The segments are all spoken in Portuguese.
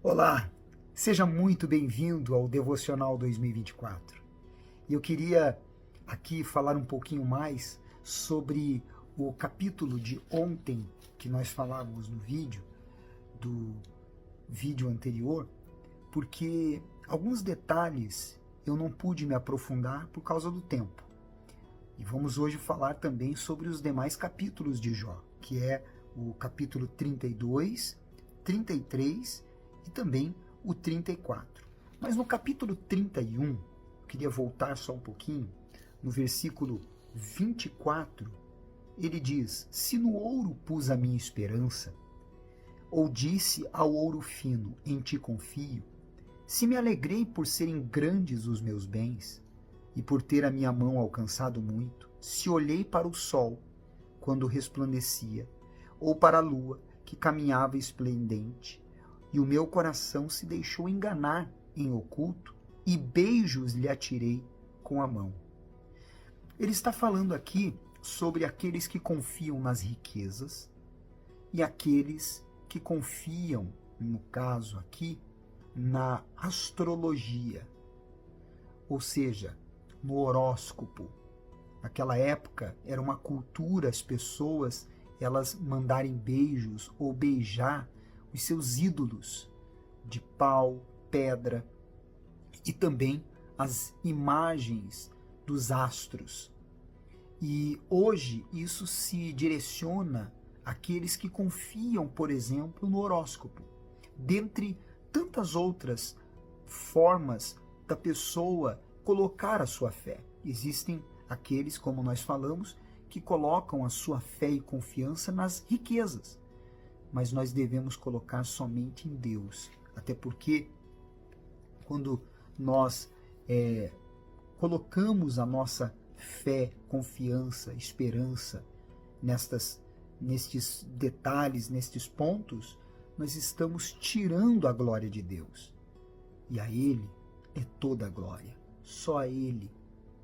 Olá, seja muito bem-vindo ao Devocional 2024. Eu queria aqui falar um pouquinho mais sobre o capítulo de ontem que nós falávamos no do vídeo anterior, porque alguns detalhes eu não pude me aprofundar por causa do tempo. E vamos hoje falar também sobre os demais capítulos de Jó, que é o capítulo 32, 33 e também o 34. Mas no capítulo 31, eu queria voltar só um pouquinho, no versículo 24, ele diz: Se no ouro pus a minha esperança, ou disse ao ouro fino, em ti confio, se me alegrei por serem grandes os meus bens, e por ter a minha mão alcançado muito, se olhei para o sol, quando resplandecia, ou para a lua, que caminhava esplendente, e o meu coração se deixou enganar em oculto, e beijos lhe atirei com a mão. Ele está falando aqui sobre aqueles que confiam nas riquezas e aqueles que confiam, no caso aqui, na astrologia, ou seja, no horóscopo. Naquela época era uma cultura as pessoas elas mandarem beijos ou beijar os seus ídolos de pau, pedra e também as imagens dos astros. E hoje isso se direciona àqueles que confiam, por exemplo, no horóscopo. Dentre tantas outras formas da pessoa colocar a sua fé. Existem aqueles, como nós falamos, que colocam a sua fé e confiança nas riquezas. Mas nós devemos colocar somente em Deus. Até porque quando nós colocamos a nossa fé, confiança, esperança nestes detalhes, nestes pontos, nós estamos tirando a glória de Deus. E a Ele é toda a glória. Só a Ele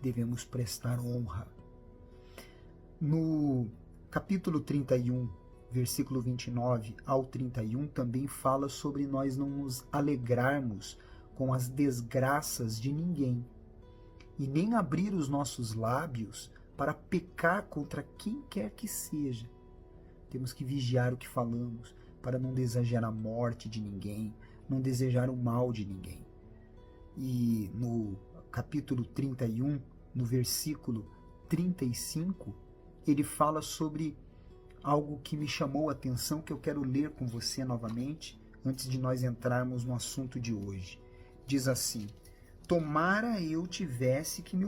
devemos prestar honra. No capítulo 31, versículo 29 ao 31, também fala sobre nós não nos alegrarmos com as desgraças de ninguém e nem abrir os nossos lábios para pecar contra quem quer que seja. Temos que vigiar o que falamos para não desejar a morte de ninguém, não desejar o mal de ninguém. E no capítulo 31, no versículo 35, ele fala sobre algo que me chamou a atenção, que eu quero ler com você novamente, antes de nós entrarmos no assunto de hoje. Diz assim: Tomara eu tivesse quem me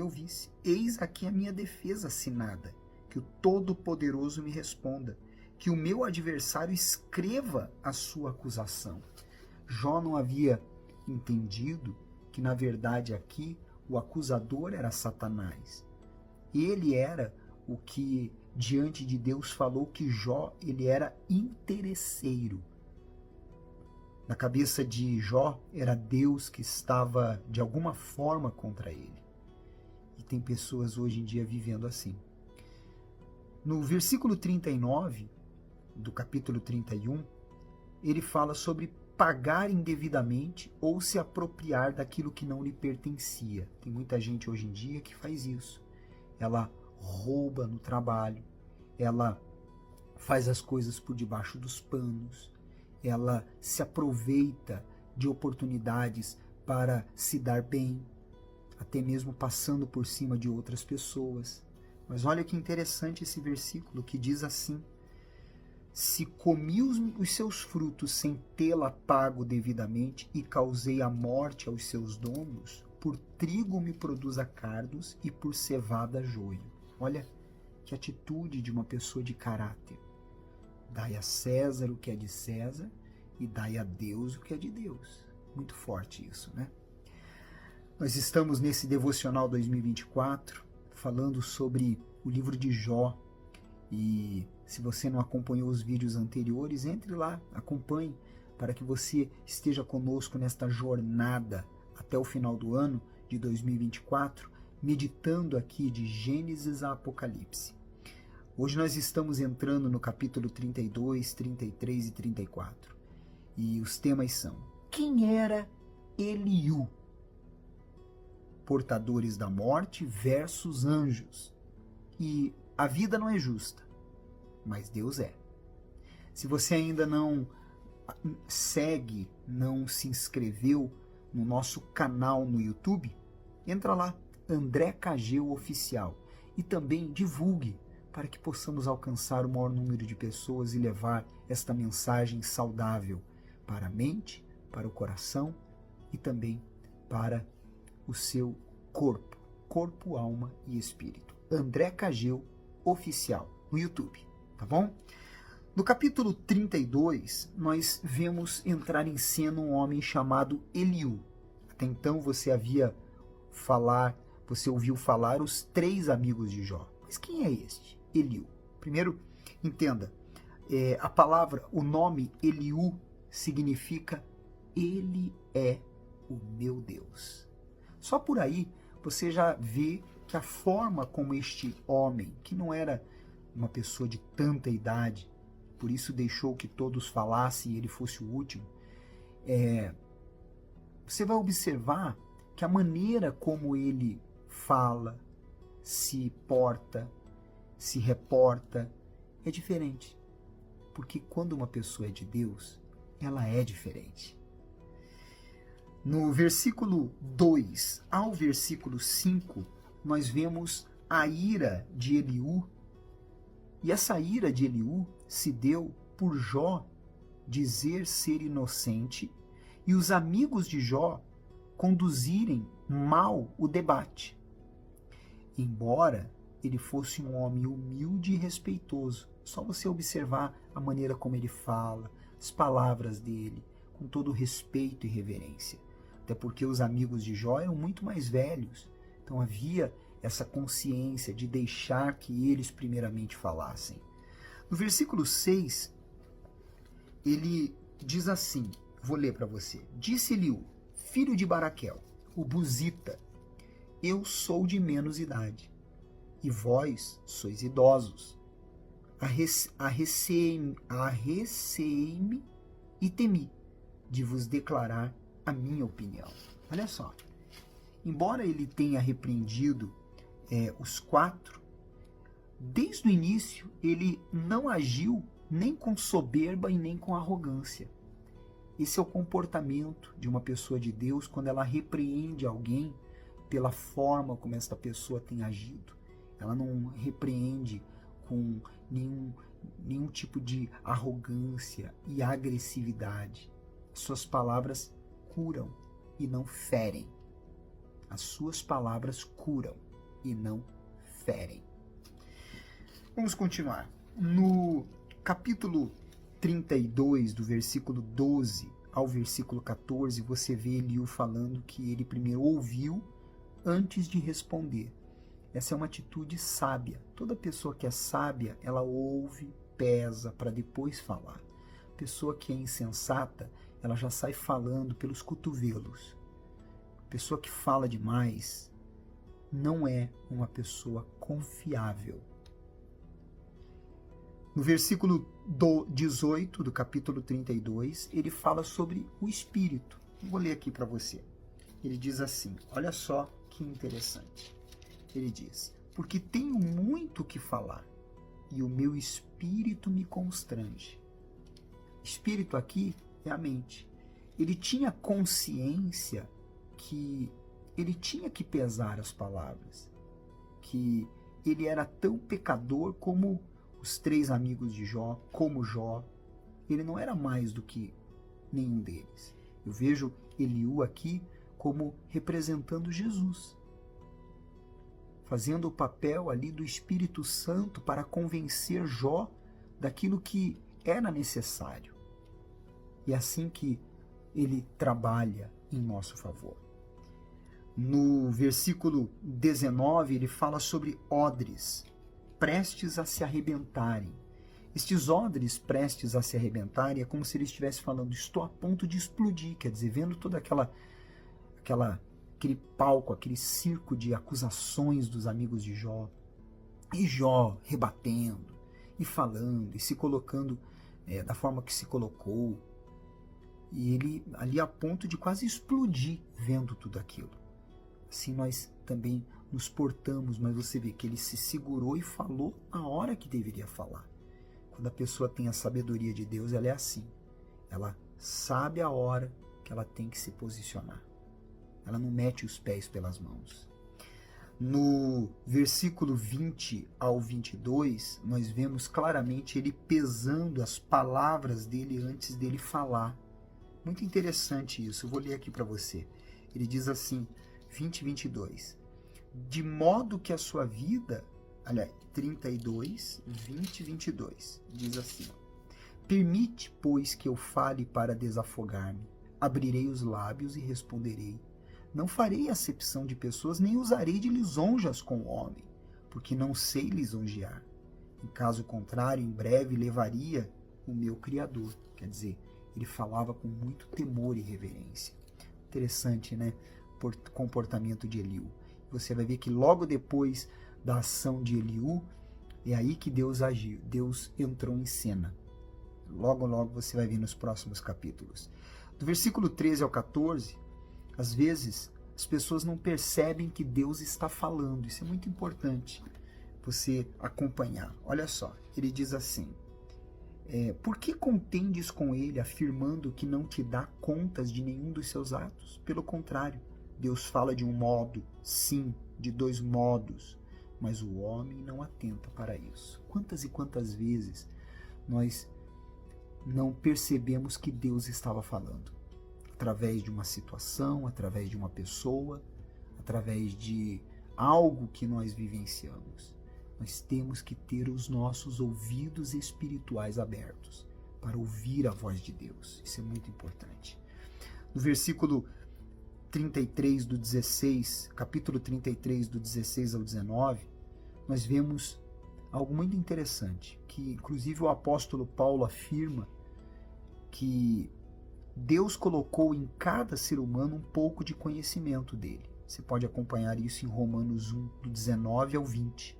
ouvisse, eis aqui a minha defesa assinada, que o Todo-Poderoso me responda, que o meu adversário escreva a sua acusação. Jó não havia entendido que, na verdade, aqui o acusador era Satanás. Ele era o que, diante de Deus, falou que Jó ele era interesseiro. Na cabeça de Jó, era Deus que estava, de alguma forma, contra ele. E tem pessoas hoje em dia vivendo assim. No versículo 39, do capítulo 31, ele fala sobre pagar indevidamente ou se apropriar daquilo que não lhe pertencia. Tem muita gente hoje em dia que faz isso. Ela rouba no trabalho, ela faz as coisas por debaixo dos panos, ela se aproveita de oportunidades para se dar bem, até mesmo passando por cima de outras pessoas. Mas olha que interessante esse versículo que diz assim: Se comi os seus frutos sem tê-la pago devidamente e causei a morte aos seus donos, por trigo me produza cardos e por cevada joio. Olha que atitude de uma pessoa de caráter. Dai a César o que é de César e dai a Deus o que é de Deus. Muito forte isso, né? Nós estamos nesse Devocional 2024 falando sobre o livro de Jó. E se você não acompanhou os vídeos anteriores, entre lá, acompanhe, para que você esteja conosco nesta jornada até o final do ano de 2024, meditando aqui de Gênesis a Apocalipse. Hoje nós estamos entrando no capítulo 32, 33 e 34. E os temas são: quem era Eliú? Portadores da morte versus anjos. E a vida não é justa, mas Deus é. Se você ainda não segue, não se inscreveu no nosso canal no YouTube, entra lá, André Cageu Oficial, e também divulgue para que possamos alcançar o maior número de pessoas e levar esta mensagem saudável para a mente, para o coração e também para o seu corpo, alma e espírito. André Cageu Oficial no YouTube, tá bom? No capítulo 32, nós vemos entrar em cena um homem chamado Eliú. Até então você ouviu falar os 3 amigos de Jó. Mas quem é este Eliú? Primeiro, entenda, o nome Eliú significa Ele é o meu Deus. Só por aí você já vê que a forma como este homem, que não era uma pessoa de tanta idade, por isso deixou que todos falassem e ele fosse o último, você vai observar que a maneira como ele fala, se porta, se reporta, é diferente. Porque quando uma pessoa é de Deus, ela é diferente. No versículo 2 ao versículo 5, nós vemos a ira de Eliú. E essa ira de Eliú se deu por Jó dizer ser inocente e os amigos de Jó conduzirem mal o debate. Embora ele fosse um homem humilde e respeitoso, só você observar a maneira como ele fala, as palavras dele, com todo respeito e reverência. Até porque os amigos de Jó eram muito mais velhos, então havia essa consciência de deixar que eles primeiramente falassem. No versículo 6, ele diz assim, vou ler para você: disse Eliú, filho de Baraquel, o Buzita, eu sou de menos idade, e vós sois idosos. Arreceei-me e temi de vos declarar a minha opinião. Olha só, embora ele tenha repreendido os 4, desde o início ele não agiu nem com soberba e nem com arrogância. Esse é o comportamento de uma pessoa de Deus quando ela repreende alguém pela forma como esta pessoa tem agido. Ela não repreende com nenhum tipo de arrogância e agressividade. Suas palavras curam e não ferem. As suas palavras curam e não ferem. Vamos continuar. No capítulo 32, do versículo 12 ao versículo 14, você vê Eliú falando que ele primeiro ouviu antes de responder. Essa é uma atitude sábia. Toda pessoa que é sábia, ela ouve, pesa para depois falar. Pessoa que é insensata, ela já sai falando pelos cotovelos. Pessoa que fala demais não é uma pessoa confiável. No versículo 18 do capítulo 32, ele fala sobre o Espírito. Vou ler aqui para você. Ele diz assim, olha só que interessante. Ele diz, porque tenho muito o que falar, e o meu espírito me constrange. Espírito aqui é a mente. Ele tinha consciência que ele tinha que pesar as palavras, que ele era tão pecador como os 3 amigos de Jó, como Jó. Ele não era mais do que nenhum deles. Eu vejo Eliú aqui como representando Jesus, fazendo o papel ali do Espírito Santo para convencer Jó daquilo que era necessário. E é assim que ele trabalha em nosso favor. No versículo 19, ele fala sobre odres prestes a se arrebentarem. Estes odres prestes a se arrebentarem é como se ele estivesse falando, estou a ponto de explodir, quer dizer, vendo toda aquele palco, aquele circo de acusações dos amigos de Jó, e Jó rebatendo, e falando, e se colocando da forma que se colocou. E ele ali a ponto de quase explodir vendo tudo aquilo. Assim nós também nos portamos, mas você vê que ele se segurou e falou a hora que deveria falar. Quando a pessoa tem a sabedoria de Deus, ela é assim. Ela sabe a hora que ela tem que se posicionar. Ela não mete os pés pelas mãos. No versículo 20 ao 22, nós vemos claramente ele pesando as palavras dele antes dele falar. Muito interessante isso, eu vou ler aqui para você. Ele diz assim, 20 e 22. De modo que a sua vida, aliás, 32, 20 e 22, diz assim. Permite, pois, que eu fale para desafogar-me. Abrirei os lábios e responderei. Não farei acepção de pessoas, nem usarei de lisonjas com o homem, porque não sei lisonjear. Em caso contrário, em breve levaria o meu Criador. Quer dizer, ele falava com muito temor e reverência. Interessante, né? Comportamento de Eliú. Você vai ver que logo depois da ação de Eliú, é aí que Deus agiu. Deus entrou em cena. Logo, logo você vai ver nos próximos capítulos. Do versículo 13 ao 14, às vezes as pessoas não percebem que Deus está falando. Isso é muito importante você acompanhar. Olha só, ele diz assim. Por que contendes com ele, afirmando que não te dá contas de nenhum dos seus atos? Pelo contrário, Deus fala de um modo, sim, de dois modos, mas o homem não atenta para isso. Quantas e quantas vezes nós não percebemos que Deus estava falando? Através de uma situação, através de uma pessoa, através de algo que nós vivenciamos. Nós temos que ter os nossos ouvidos espirituais abertos para ouvir a voz de Deus. Isso é muito importante. No versículo 33 do 16, capítulo 33 do 16 ao 19, nós vemos algo muito interessante, que inclusive o apóstolo Paulo afirma que Deus colocou em cada ser humano um pouco de conhecimento dele. Você pode acompanhar isso em Romanos 1, do 19 ao 20.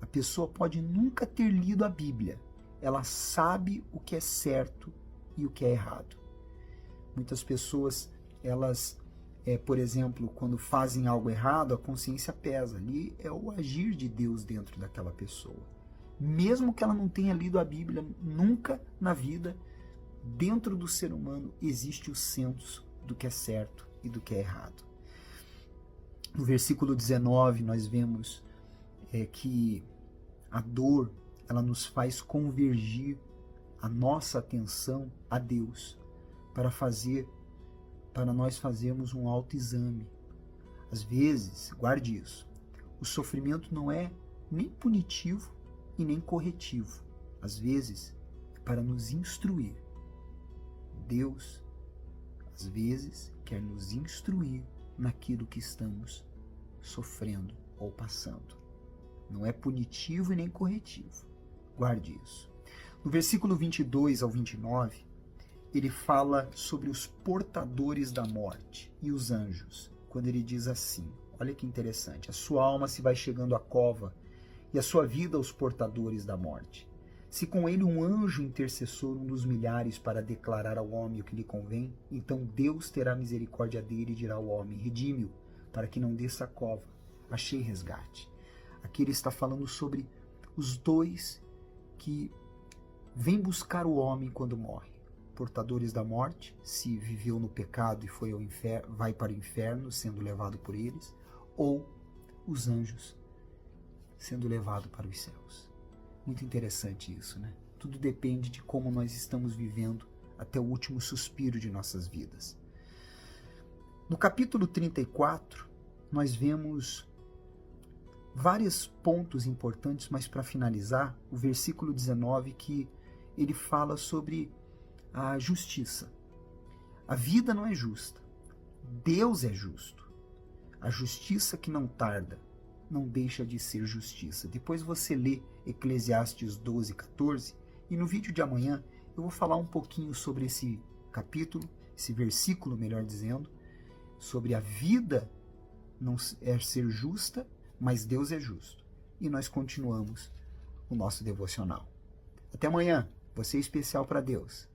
A pessoa pode nunca ter lido a Bíblia. Ela sabe o que é certo e o que é errado. Muitas pessoas, elas, por exemplo, quando fazem algo errado, a consciência pesa. Ali é o agir de Deus dentro daquela pessoa. Mesmo que ela não tenha lido a Bíblia, nunca na vida, dentro do ser humano, existe o senso do que é certo e do que é errado. No versículo 19, nós vemos que a dor, ela nos faz convergir a nossa atenção a Deus para nós fazermos um autoexame. Às vezes, guarde isso, o sofrimento não é nem punitivo e nem corretivo. Às vezes, é para nos instruir. Deus, às vezes, quer nos instruir naquilo que estamos sofrendo ou passando. Não é punitivo e nem corretivo. Guarde isso. No versículo 22 ao 29, ele fala sobre os portadores da morte e os anjos. Quando ele diz assim, olha que interessante, a sua alma se vai chegando à cova e a sua vida aos portadores da morte. Se com ele um anjo intercessor, um dos milhares, para declarar ao homem o que lhe convém, então Deus terá misericórdia dele e dirá ao homem, redime-o, para que não desça a cova. Achei resgate. Aqui ele está falando sobre os dois que vêm buscar o homem quando morre. Portadores da morte, se viveu no pecado e foi ao inferno, vai para o inferno, sendo levado por eles, ou os anjos, sendo levado para os céus. Muito interessante isso, né? Tudo depende de como nós estamos vivendo até o último suspiro de nossas vidas. No capítulo 34, nós vemos vários pontos importantes, mas para finalizar, o versículo 19, que ele fala sobre a justiça. A vida não é justa. Deus é justo. A justiça que não tarda não deixa de ser justiça. Depois você lê Eclesiastes 12, 14, e no vídeo de amanhã eu vou falar um pouquinho sobre esse capítulo, esse versículo, melhor dizendo, sobre a vida não é ser justa, mas Deus é justo. E nós continuamos o nosso devocional. Até amanhã. Você é especial para Deus.